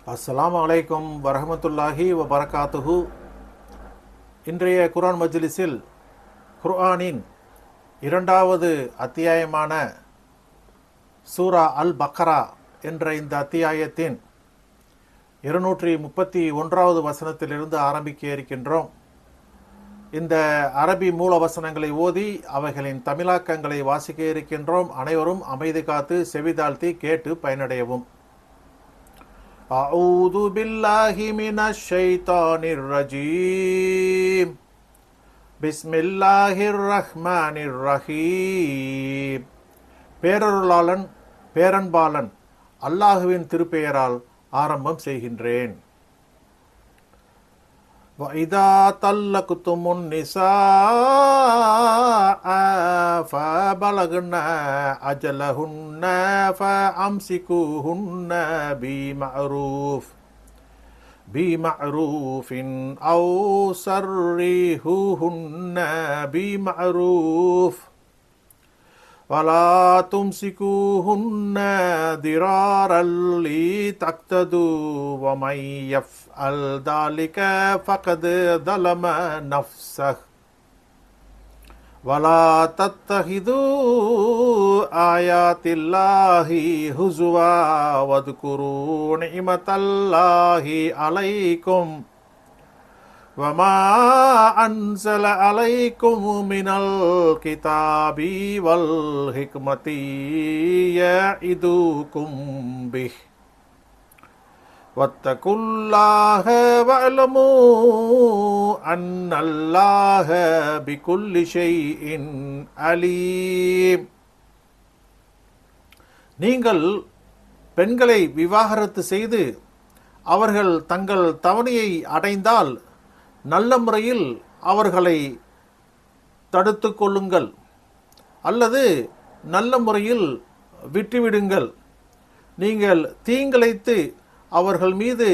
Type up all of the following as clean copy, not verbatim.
அஸ்ஸலாமு அலைக்கும் வரஹமத்துல்லாஹி வபரகாத்துஹு. இன்றைய குர்ஆன் மஜ்லிஸில் குர்ஆனின் இரண்டாவது அத்தியாயமான சூரா அல் பக்ரா என்ற இந்த அத்தியாயத்தின் 231வது வசனத்திலிருந்து ஆரம்பிக்க இருக்கின்றோம். இந்த அரபி மூல வசனங்களை ஓதி அவைகளின் தமிழாக்கங்களை வாசிக்க இருக்கின்றோம். அனைவரும் அமைதி காத்து செவிதாழ்த்தி கேட்டு பயனடையவும். أعوذ بالله من الشيطان الرجيم بسم الله الرحمن الرحيم. பேரருளாளன் பேரன்பாளன் அல்லாஹுவின் திருப்பெயரால் ஆரம்பம் செய்கின்றேன். وَإِذَا طَلَّقْتُمُ النِّسَاءَ فَبَلَغْنَ أَجَلَهُنَّ فَأَمْسِكُوهُنَّ بِمَعْرُوفٍ أَوْ سَرِّحُوهُنَّ بِمَعْرُوفٍ وَلَا تُمْسِكُوهُنَّ ضِرَارًا لِتَعْتَدُوا وَمَن يَفْعَلْ ذَلِكَ فَقَدْ ظَلَمَ نَفْسَهُ وَلَا تَتَّخِذُوا آيَاتِ اللَّهِ هُزُوًا وَاذْكُرُوا نِعْمَةَ اللَّهِ عَلَيْكُمْ وَمَا أَنزَلَ عَلَيْكُمْ مِنَ الْكِتَابِ وَالْحِكْمَةِ يَعِظُكُمْ بِهِ وَاتَّقُوا اللَّهَ وَاعْلَمُوا أَنَّ اللَّهَ بِكُلِّ شَيْءٍ عَلِيمٌ. நீங்கள் பெண்களை விவாகரத்து செய்து அவர்கள் தங்கள் தவணையை அடைந்தால் நல்ல முறையில் அவர்களை தடுத்து கொள்ளுங்கள் அல்லது நல்ல முறையில் விட்டுவிடுங்கள். நீங்கள் தீங்கிழைத்து அவர்கள் மீது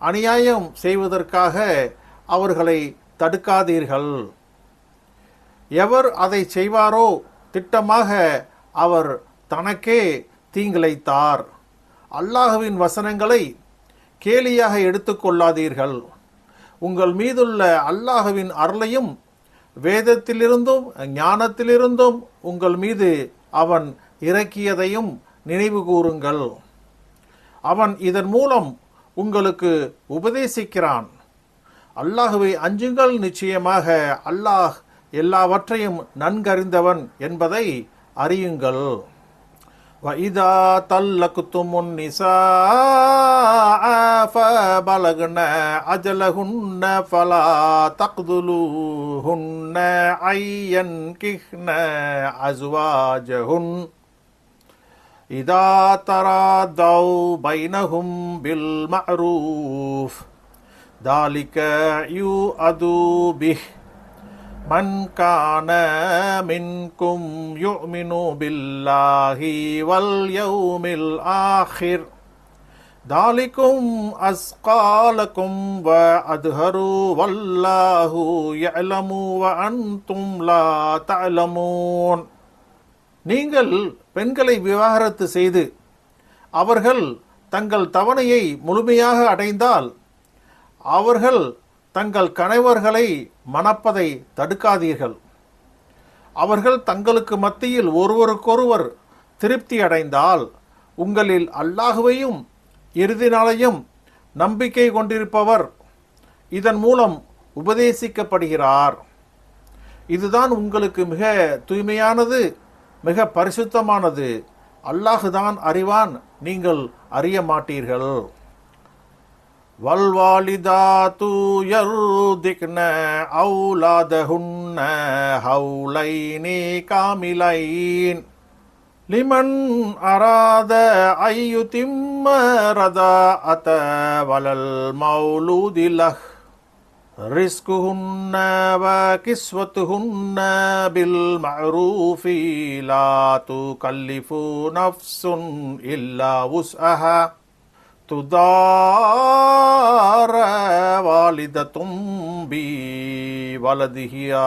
அநியாயம் செய்வதற்காக அவர்களை தடுக்காதீர்கள். எவர் அதை செய்வாரோ திட்டமாக அவர் தனக்கே தீங்கிழைத்தார். அல்லாஹுவின் வசனங்களை கேலியாக எடுத்துக்கொள்ளாதீர்கள். உங்கள் மீதுள்ள அல்லாஹுவின் அருளையும் வேதத்திலிருந்தும் ஞானத்திலிருந்தும் உங்கள் மீது அவன் இறக்கியதையும் நினைவு கூறுங்கள். அவன் இதன் மூலம் உங்களுக்கு உபதேசிக்கிறான். அல்லாஹுவை அஞ்சுங்கள், நிச்சயமாக அல்லாஹ் எல்லாவற்றையும் நன்கறிந்தவன் என்பதை அறியுங்கள். وَإِذَا طَلَّقْتُمُ النِّسَاءَ فَبَلَغْنَ أَجَلَهُنَّ فَلَا تَقْتُلُوهُنَّ أَن يَنكِحْنَ أَزْوَاجَهُنَّ إِذَا تَرَاضَوْا بَيْنَهُم بِالْمَعْرُوفِ ذَلِكَ يُوعَظُ بِهِ مَنْ كَانَ مِنْكُمْ يُؤْمِنُ بِاللَّهِ وَالْيَوْمِ الْآخِرِ ذَلِكُمْ أَزْكَى لَكُمْ وَأَطْهَرُ وَاللَّهُ يَعْلَمُ وَأَنْتُمْ لَا تَعْلَمُونَ. நீங்கள் பெண்களை விவாகரத்து செய்து அவர்கள் தங்கள் தவணையை முழுமையாக அடைந்தால் அவர்கள் தங்கள் கணவர்களை மணப்பதை தடுக்காதீர்கள். அவர்கள் தங்களுக்கு மத்தியில் ஒருவருக்கொருவர் திருப்தி அடைந்தால் உங்களில் அல்லாஹுவையும் இறுதி நாளையும் நம்பிக்கை கொண்டிருப்பவர் இதன் மூலம் உபதேசிக்கப்படுகிறார். இதுதான் உங்களுக்கு மிக தூய்மையானது, மிக பரிசுத்தமானது. அல்லாஹுதான் அறிவான், நீங்கள் அறிய மாட்டீர்கள். وَالْوَالِدَاتُ يَرْضِعْنَ أَوْلَادَهُنَّ حَوْلَيْنِ كَامِلَيْنِ لِمَنْ أَرَادَ أَن يُتِمَّ الرَّضَاعَةَ وَعَلَى الْمَوْلُودِ لَهُ رِزْقُهُنَّ وَكِسْوَتُهُنَّ بِالْمَعْرُوفِ لَا تُكَلِّفُ نَفْسٌ إِلَّا وُسْعَهَا تُضَارَّ وَالِدَةٌ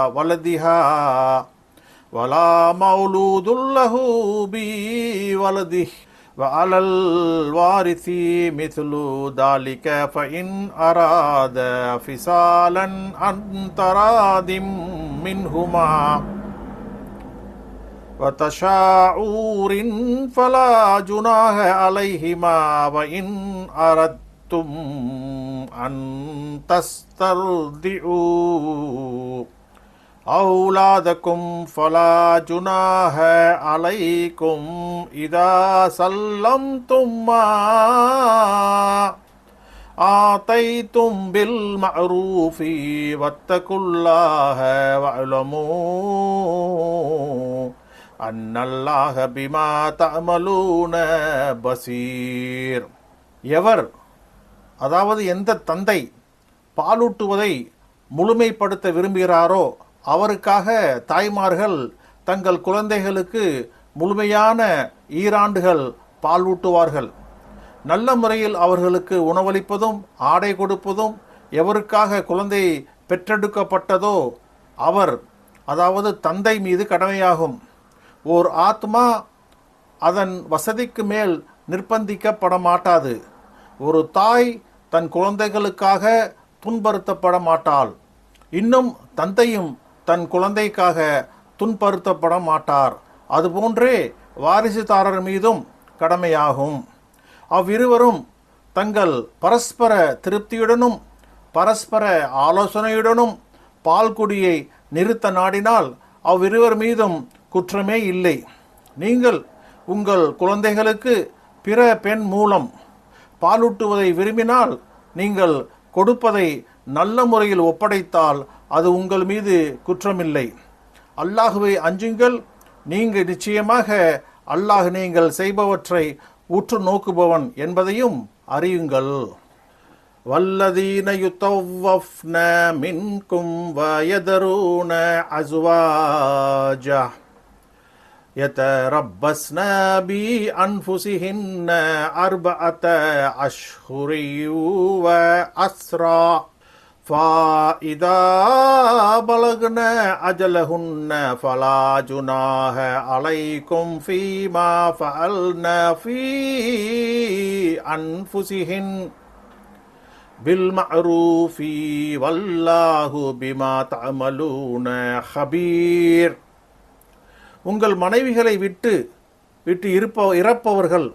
بِوَلَدِهَا وَلَا مَوْلُودٌ لَهُ بِوَلَدِهِ وعلى الوارث مثل ذلك فإن أراد فصالا عن تراض منهما وتشاعور فلا جناح عليهما وإن أردتم أن تسترضعوا أولادكم فلا جناح عليكم إذا سلمتم ما آتيتم بالمعروف واتقوا الله واعلموا أن الله بما تعملون بصير. எவர், அதாவது எந்த தந்தை பாலூட்டுவதை முழுமைப்படுத்த விரும்புகிறாரோ அவருக்காக தாய்மார்கள் தங்கள் குழந்தைகளுக்கு முழுமையான ஈராண்டுகள் பாலூட்டுவார்கள். நல்ல முறையில் அவர்களுக்கு உணவளிப்பதும் ஆடை கொடுப்பதும் எவருக்காக குழந்தை பெற்றெடுக்கப்பட்டதோ அவர், அதாவது தந்தை மீது கடமையாகும். ஓர் ஆத்மா அதன் வசதிக்கு மேல் நிர்பந்திக்கப்பட மாட்டாது. ஒரு தாய் தன் குழந்தைகளுக்காக துன்புறுத்தப்பட மாட்டாள். இன்னும் தந்தையும் தன் குழந்தைக்காக துன்புறுத்தப்பட மாட்டார். அதுபோன்றே வாரிசுதாரர் மீதும் கடமையாகும். அவ்விருவரும் தங்கள் பரஸ்பர திருப்தியுடனும் பரஸ்பர ஆலோசனையுடனும் பால்குடியை நிறுத்த நாடினால் அவ்விருவர் மீதும் குற்றமே இல்லை. நீங்கள் உங்கள் குழந்தைகளுக்கு பிற பெண் மூலம் பாலூட்டுவதை விரும்பினால் நீங்கள் கொடுப்பதை நல்ல முறையில் ஒப்படைத்தால் அது உங்கள் மீது குற்றமில்லை. அல்லாஹுவை அஞ்சுங்கள். நீங்கள் நிச்சயமாக அல்லாஹ் நீங்கள் செய்பவற்றை உற்று நோக்குபவன் என்பதையும் அறியுங்கள். வல்லதீன யுத்தவ்வஃப்ன மின்கும் வயதரூன அஸ்வாஜா يتربصن بأنفسهن أربعة أشهر وعشرا فإذا بلغن أجلهن فلا جناح عليكم فيما فعلن في أنفسهن بالمعروف والله بما تعملون خبير. உங்கள் மனைவிகளை விட்டு இறப்பவர்கள்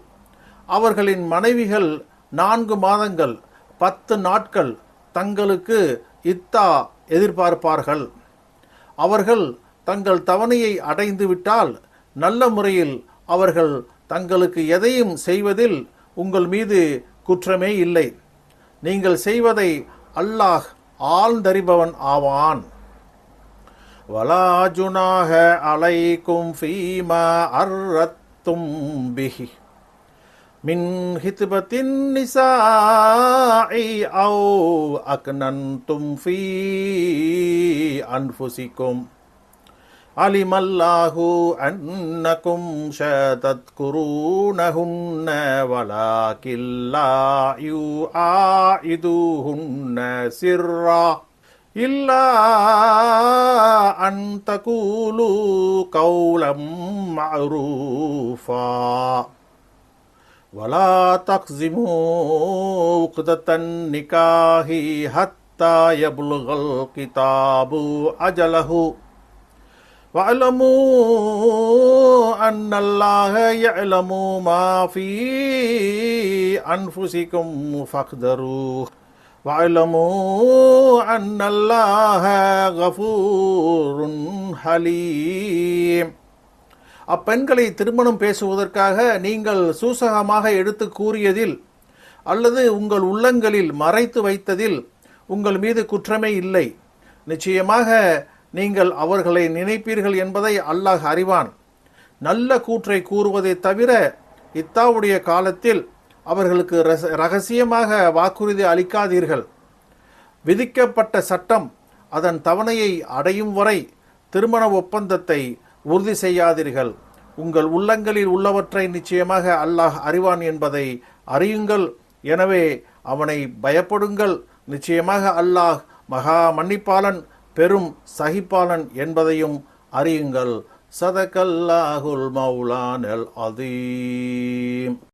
அவர்களின் மனைவிகள் 4 மாதங்கள் 10 நாட்கள் தங்களுக்கு இத்தா எதிர்பார்ப்பார்கள். அவர்கள் தங்கள் தவணையை அடைந்து விட்டால் நல்ல முறையில் அவர்கள் தங்களுக்கு எதையும் செய்வதில் உங்கள் மீது குற்றமே இல்லை. நீங்கள் செய்வதை அல்லாஹ் ஆழ்ந்தறிபவன் ஆவான். வலா ஜுனாஹ அலைக்கும் ஃபீமா அர்ரத்தும் பிஹி மின் ஹித்பத்தின் நிசாஇ அவ் அக்னன்தும் ஃபீ அன்ஃபுசிக்கும் அலிமல்லாஹு அன்னக்கும் ஷதத்குரூனஹுன்ன வலாக்கின் லா யுஆஇதுஹுன்ன சிர்ரா இல்லா அன் தகூலு கௌலம் மஅரூஃபா வலா தக்ஸிமு உக்தத்தன் நிகாஹி ஹத்தா யப்லுகல் கிதாபு அஜலஹு வஅலமு அன்னல்லாஹ யஅலமு மா ஃபீ அன்ஃபுசிக்கும் ஃபக்தரூஹ் وَاعْلَمُوا أَنَّ اللَّهَ غَفُورٌ حَلِيمٌ. அப்பெண்களை திருமணம் பேசுவதற்காக நீங்கள் சூசகமாக எடுத்து கூறியதில் அல்லது உங்கள் உள்ளங்களில் மறைத்து வைத்ததில் உங்கள் மீது குற்றமே இல்லை. நிச்சயமாக நீங்கள் அவர்களை நினைப்பீர்கள் என்பதை அல்லாஹ் அறிவான். நல்ல கூற்றை கூறுவதை தவிர இத்தாவுடைய காலத்தில் அவர்களுக்கு இரகசியமாக வாக்குறுதி அளிக்காதீர்கள். விதிக்கப்பட்ட சட்டம் அதன் தவணையை அடையும் வரை திருமண ஒப்பந்தத்தை உறுதி செய்யாதீர்கள். உங்கள் உள்ளங்களில் உள்ளவற்றை நிச்சயமாக அல்லாஹ் அறிவான் என்பதை அறியுங்கள். எனவே அவனை பயப்படுங்கள். நிச்சயமாக அல்லாஹ் மகா மன்னிப்பாளன், பெரும் சகிப்பாளன் என்பதையும் அறியுங்கள். சதகல்லாஹுல் மௌலானல் அதீம்.